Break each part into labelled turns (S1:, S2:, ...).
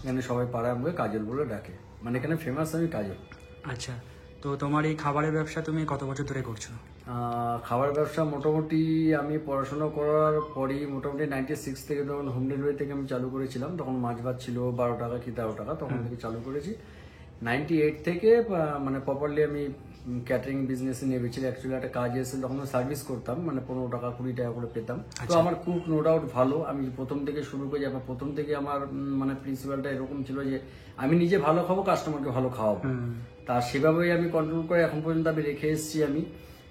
S1: এখানে সবাই পাড়ায় আমাকে কাজল বলে ডাকে, মানে এখানে ফেমাস আমি কাজল।
S2: আচ্ছা, তো তোমার এই খাবারের ব্যবসা তুমি কত বছর ধরে করছো?
S1: খাবার ব্যবসা মোটামুটি আমি পড়াশোনা করার পরই মোটামুটি 96 থেকে, তখন হোম ডেলিভারি থেকে আমি চালু করেছিলাম। তখন মাছ ভাত ছিল 12 টাকা কি 13 টাকা, তখন থেকে চালু করেছি। 98 থেকে মানে প্রপারলি আমি ক্যাটারিং বিজনেসে নেমেছিল। অ্যাকচুয়ালি একটা কাজ এসে তখন সার্ভিস করতাম, মানে 15 টাকা 20 টাকা করে পেতাম। তো আমার কুক নো ডাউট ভালো, আমি প্রথম থেকে শুরু করে যাবো। প্রথম থেকে আমার মানে প্রিন্সিপালটা এরকম ছিল যে আমি নিজে ভালো খাবো, কাস্টমারকে ভালো খাওয়াবো। তা সেভাবেই আমি কন্ট্রোল করে এখন পর্যন্ত আমি রেখে এসেছি আমি।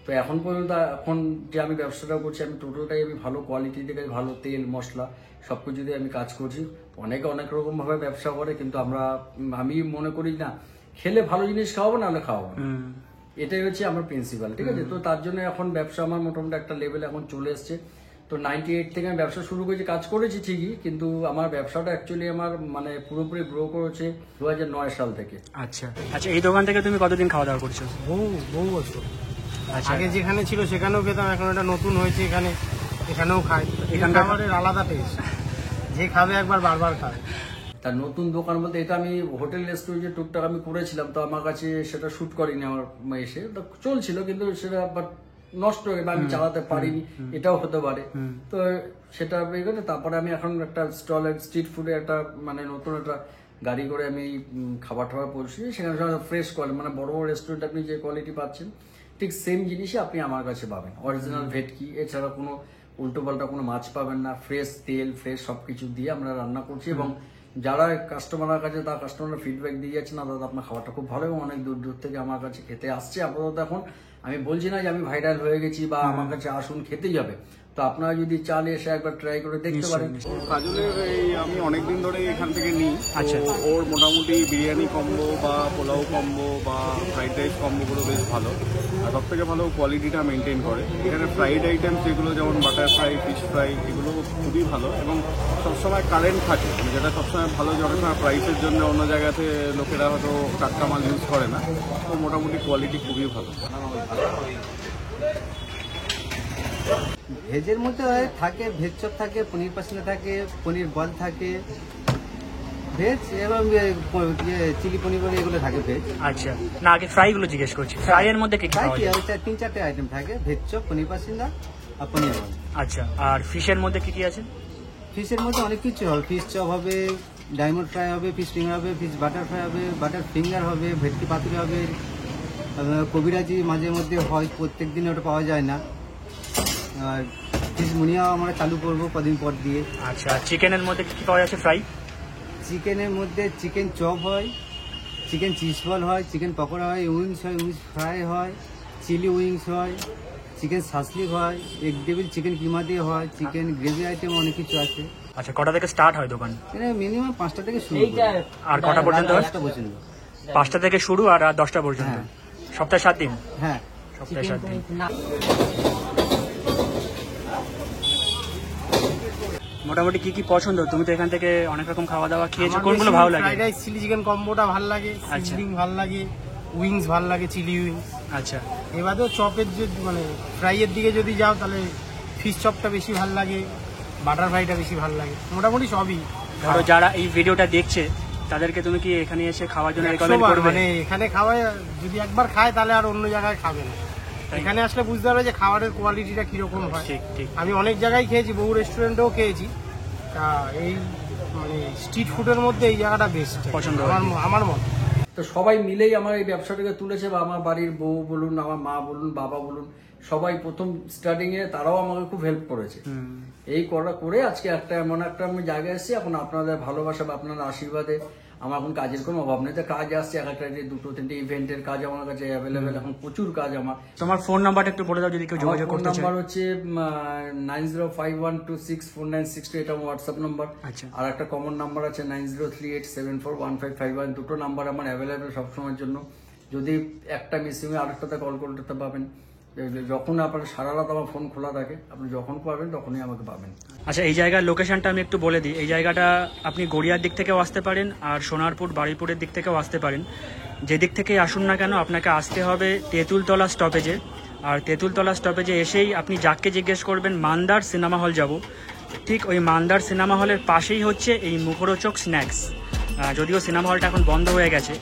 S1: তো এখন পর্যন্ত এখন যে আমি ব্যবসাটা করছি, আমি টোটালটাই আমি ভালো কোয়ালিটি থেকে, ভালো তেল মশলা সবকিছু দিয়ে আমি কাজ করছি। অনেকে অনেক রকম ভাবে ব্যবসা করে, কিন্তু আমি মনে করি না, খেলে ভালো জিনিস খাওয়াবো, নাহলে খাওয়াবো না, এটাই হচ্ছে আমার প্রিন্সিপাল। ঠিক আছে, তো তার জন্য এখন ব্যবসা আমার মোটামুটি একটা লেভেল এখন চলে এসছে। তো 98 থেকে আমি ব্যবসা শুরু করেছি, কাজ করেছি ঠিকই, কিন্তু আমার ব্যবসাটা অ্যাকচুয়ালি আমার মানে পুরোপুরি গ্রো করেছে 2009 সাল থেকে।
S2: আচ্ছা আচ্ছা, এই দোকান থেকে তুমি কতদিন খাওয়া দাওয়া করছো?
S3: বহু বছর। আগে যেখানে ছিল সেখানেও খেতাম, এখন এটা নতুন হয়েছে এখানেও খাই। এখানকার খাবারের আলাদা টেস্ট, যে খাবে একবার বারবার খাবে।
S1: তার নতুন দোকান বলতে এটা আমি হোটেল রেস্টুরেন্টে টুকটাক আমি করেছিলাম, তো আমার কাছে সেটা শুট করিনি আমার এসে, তো চলছিল কিন্তু সেটা বাট নষ্ট হয়ে বা আমি চালাতে পারিনি, এটাও হতে পারে। তো সেটা তারপরে আমি এখন একটা স্টল স্ট্রিট ফুডে একটা মানে নতুন একটা গাড়ি করে আমি খাবার টাবার পড়ছি, সেখানে ফ্রেশ কোয়ালিটি, মানে বড় বড় রেস্টুরেন্ট আপনি যে কোয়ালিটি পাচ্ছেন ঠিক সেম জিনিসই আপনি আমার কাছে পাবেন। অরিজিনাল ভেটকি, এছাড়া কোনো উল্টো পাল্টা কোনো মাছ পাবেন না, ফ্রেশ তেল ফ্রেশ সবকিছু দিয়ে আমরা রান্না করছি। এবং যারা কাস্টমারের কাছে তার কাস্টমার ফিডব্যাক দিয়ে যাচ্ছে, না দাদা আপনার খাবারটা খুব ভালো, এবং অনেক দূর দূর থেকে আমার কাছে খেতে আসছে। আপাতত এখন আমি বলছি না যে আমি ভাইরাল হয়ে গেছি বা আমার কাছে আসুন খেতেই যাবে, তো আপনারা যদি চান এসে একবার ট্রাই করে দেখতে পারেন।
S4: কাজলের আমি অনেকদিন ধরে এখান থেকে নিই।
S2: আচ্ছা,
S4: ওর মোটামুটি বিরিয়ানি কম্বো বা পোলাও কম্বো বা ফ্রাইড রাইস কম্বোগুলো বেশ ভালো, আর সব থেকে ভালো কোয়ালিটিটা মেনটেন করে। এখানে ফ্রাইড আইটেম যেগুলো যেমন বাটার ফ্রাই, ফিশ ফ্রাই, এগুলো খুবই ভালো এবং সবসময় কারেন্ট থাকে, যেটা সবসময় ভালো। যখন প্রাইসের জন্য অন্য জায়গাতে লোকেরা হয়তো টাটকা মাল ইউজ করে না, তো মোটামুটি কোয়ালিটি খুবই ভালো।
S3: ভেজের মধ্যে থাকে ভেজ চপ থাকে, পনির পাসিনা থাকে, পনির বল থাকে, ভেজ এবং চিলি পনির বলে এগুলো থাকে ভেজ।
S2: আচ্ছা, না আগে ফ্রাই গুলো জিজ্ঞেস করছি, ফ্রাই এর মধ্যে কি কি পাওয়া যায়?
S3: 3-4টে আইটেম থাকে, ভেজ চপ, পনির পাসিনা আর পনির বল।
S2: আচ্ছা, আর ফিশের মধ্যে কি কি আছে?
S3: ফিশের মধ্যে অনেক কিছু হবে, ফিশ চপ হবে, ডায়মন্ড ফ্রাই হবে, ফিশ ফিঙ্গার হবে, ফিশ বাটার ফ্রাই হবে, বাটার ফিঙ্গার হবে, ভেটকি পাতুরি হবে, কবিরাজি মাঝে মধ্যে হয়, প্রত্যেক দিন ওটা পাওয়া যায় না। আর ফিশ মুনিয়াও আমরা চালু করবো কদিন পর দিয়ে।
S2: আচ্ছা, চিকেনের মধ্যে কি কি পাওয়া যাচ্ছে? ফ্রাই
S3: চিকেনের মধ্যে চিকেন চপ হয়, চিকেন চিজ বল হয়, চিকেন পকোড়া হয়, উইংস হয়, উইংস ফ্রাই হয়, চিলি উইংস হয়, চিকেন শাসলিক হয়, এগ ডেভিল চিকেন কিমা দিয়ে হয়, চিকেন গ্রেভি আইটেম অনেক কিছু আছে।
S2: আচ্ছা, কটা থেকে স্টার্ট হয় দোকান?
S3: মিনিমাম 5টা থেকে শুরু,
S2: আর কটা পর্যন্ত?
S3: 10টা পর্যন্ত।
S2: 5টা থেকে শুরু আর 10টা পর্যন্ত। সপ্তাহে 7 দিন?
S3: হ্যাঁ,
S2: সপ্তাহে 7 দিন। মোটামুটি কি কি পছন্দ? তুমি তো এখান থেকে অনেক রকম খাওয়া দাওয়া খেয়েছো, কোনগুলো ভালো লাগে?
S3: ফ্রাইড রাইস চিলি চিকেন কম্বোটা ভালো লাগে, সিজনিং ভালো লাগে, উইংস ভালো লাগে, চিলি উইংস।
S2: আচ্ছা,
S3: এবারেও চপের যে মানে ফ্রাইয়ের দিকে যদি যাও তাহলে ফিশ চপটা বেশি ভালো লাগে, বাটার ফ্রাইটা বেশি ভালো লাগে, মোটামুটি সবই।
S2: ধরো যারা এই ভিডিওটা দেখছে তাদেরকে তুমি কি এখানে এসে খাওয়ার জন্য রেকমেন্ড করবে?
S3: মানে এখানে খাওয়ায় যদি একবার খায় তাহলে আর অন্য জায়গায় খাবে না। এখানে আসলে বুঝতে পারবে যে খাবারের কোয়ালিটিটা কিরকম হয়।
S2: ঠিক ঠিক।
S3: আমি অনেক জায়গায় খেয়েছি, বহু রেস্টুরেন্টেও খেয়েছি, তা এই মানে স্ট্রিট ফুডের মধ্যে এই জায়গাটা বেস্ট
S2: পছন্দ
S3: আমার মত।
S1: তো সবাই মিলেই আমার এই ব্যবসাটাকে তুলেছে, বা আমার বাড়ির বউ বলুন, আমার মা বলুন, বাবা বলুন, সবাই প্রথম স্টার্টিং এ তারাও আমাকে খুব হেল্প করেছে। এই করে আজকে একটা এমন একটা আমি জায়গায় এসেছি। এখন আপনাদের ভালোবাসা বা আপনার আশীর্বাদে আমার এখন কাজের কোনো অভাব নেই। তো কাজ আসছে, একটা 2-3টে ইভেন্টের কাজ আমার কাছে অ্যাভেলেবেল, এখন প্রচুর কাজ আমার।
S2: তোমার ফোন নাম্বারটা একটু বলে দাও যদি কেউ যোগাযোগ করতে চায়।
S1: নাম্বার হচ্ছে 9051264962, এটা আমার হোয়াটসঅ্যাপ নাম্বার।
S2: আচ্ছা,
S1: আর একটা কমন নাম্বার আছে 9038741551। দুটো নাম্বার আমার অ্যাভেলেবেল সবসময়ের জন্য। যদি একটা মিসিং হয় আরেকটাতে কল করতে পাবেন। যখন আপনার সারা রাত আমার ফোন খোলা থাকে, আপনি যখন পাবেন তখনই আমাকে পাবেন।
S2: আচ্ছা, এই জায়গার লোকেশনটা আমি একটু বলে দিই। এই জায়গাটা আপনি গড়িয়ার দিক থেকেও আসতে পারেন, আর সোনারপুর বারুইপুরের দিক থেকেও আসতে পারেন। যে দিক থেকেই আসুন না কেন, আপনাকে আসতে হবে তেঁতুলতলা স্টপেজে। আর তেঁতুলতলা স্টপেজে এসেই আপনি যাকে জিজ্ঞেস করবেন মান্দার সিনেমা হল যাব, ঠিক ওই মান্দার সিনেমা হলের পাশেই হচ্ছে এই মুখরোচক স্ন্যাক্স। যদিও সিনেমা হলটা এখন বন্ধ হয়ে গেছে।